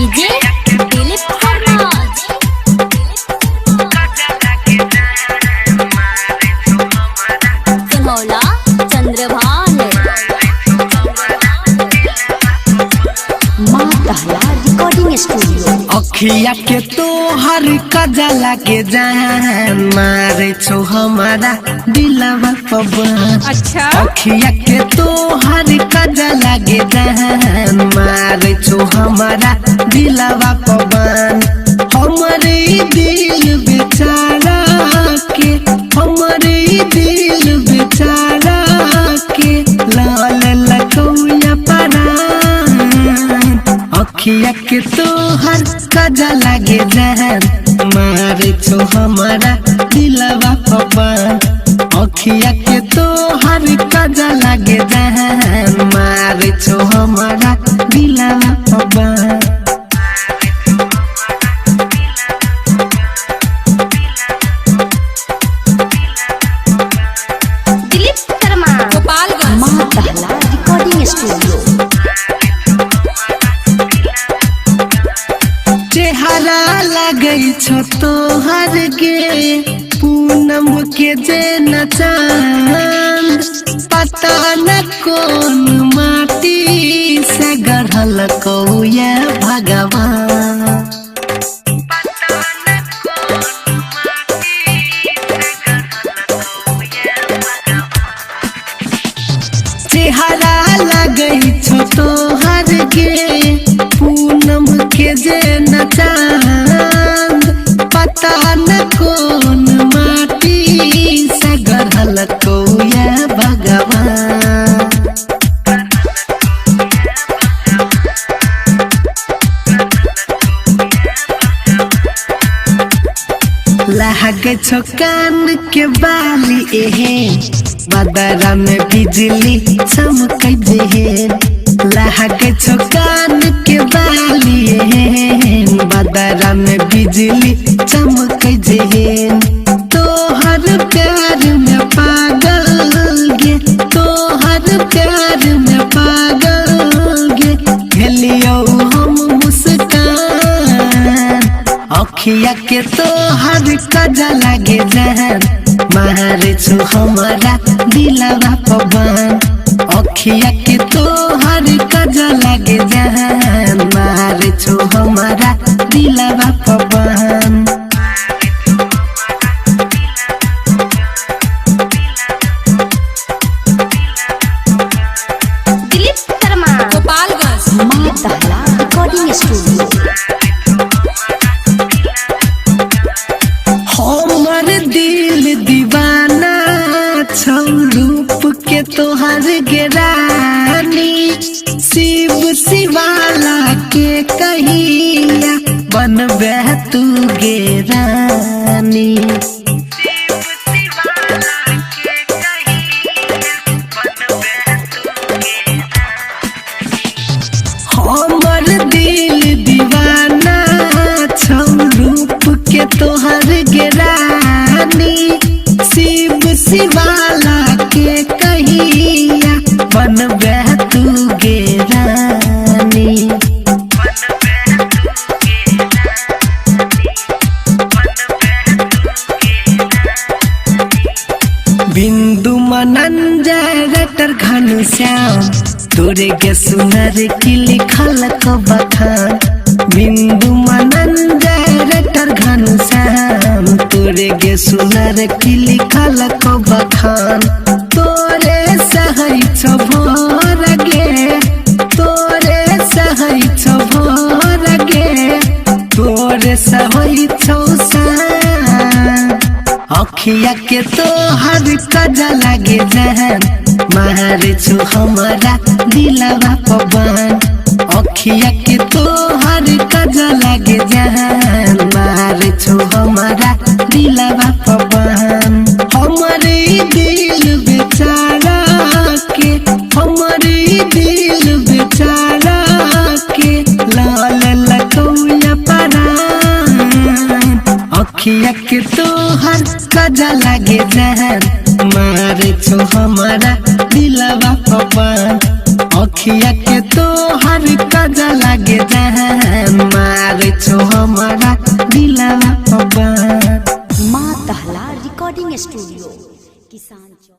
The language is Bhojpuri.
डीजे दिलीप फरनाज सिमौला चंद्रभान माँ दहला रिकॉर्डिंग स्टूडियो। अखिया के तोहर कजा लागे जान मारे छो हमारा दिलवा पवन। अच्छा अखिया के तोहर कजा लागे जान मारे छो हमारा दिलवा पवन। हमारे दिल बेचारा के हमारे दिल बेचारा के लाल लखौया परान। अखिया के तोहर कजा लागे जान मारे छो हमारा दिलवा पवन। अखिया के तोहर कजा लागे जान मारे छो हमारा दिलवा पवन। दिलीप शर्मा गोपालगंज माँ दहला रिकॉर्डिंग स्टूडियो। चेहरा लगे छो तोहर गे पूनम के जे नचान। पता न कौन माटी से गढ़ल कौया भगवान। चेहरा लगे छो तोहर गे पूनम के जे नचान। पता न कौन माटी से गढ़ल कौया भगवान। लहगे छो कान के बाली एहे बदरा में बिजली चमक जेहेन। लहगे छो कान के बाली एहे बदरा में बिजली चमक जेहेन। तोहर प्यार में पागल गे तोहर प्यार में पागल गे खेलियो हम मुस्कान। अखिया के तोहर कजा लागे जान मारे छो हमारा दिलवा पवन। अखिया के तोहर कजा लागे जान मारे छो हमारा दिलवा पवन। दिलीप शर्मा गोपालगंज माँ दहला रिकॉर्डिंग स्टूडियो। हमर दिल दीवाना छौ रूप के तोहर गेरानी। शिव शिवाला के कहिया बनबे तू गेरानी। हमर दिल दीवाना छौ रूप के तोहर गेरानी। शिव शिवाला के कहिया बनबे तू गेरानी। बिंदु मनंजय रटर घनश्याम तोरे के सुनर की लिखल को बखान। बिंदु मनंजय रटर घनश्याम तोरे के सुनर की लिखल को बखान। तोरे सहई छो भोर गे तोरे सहई छो भोर गे तोरे सहई छो सान। अखिया के तोहर कजा लागे जान मारे छो हमारा दिलवा पवन। अखिया के तोहर कजा लागे जान मारे छो हमारा दिलवा पवन। हमारे दिल बेचारा के हमारे दिल बेचारा के लाल लखौया परान। अखिया के तोहर कजा लागे जान मारे छो हमारा दिलवा पवन। अखिया के तोहर कजा लागे जान मारे छो हमारा दिलवा बान। माँ दहला रिकॉर्डिंग स्टूडियो, किसान चौक।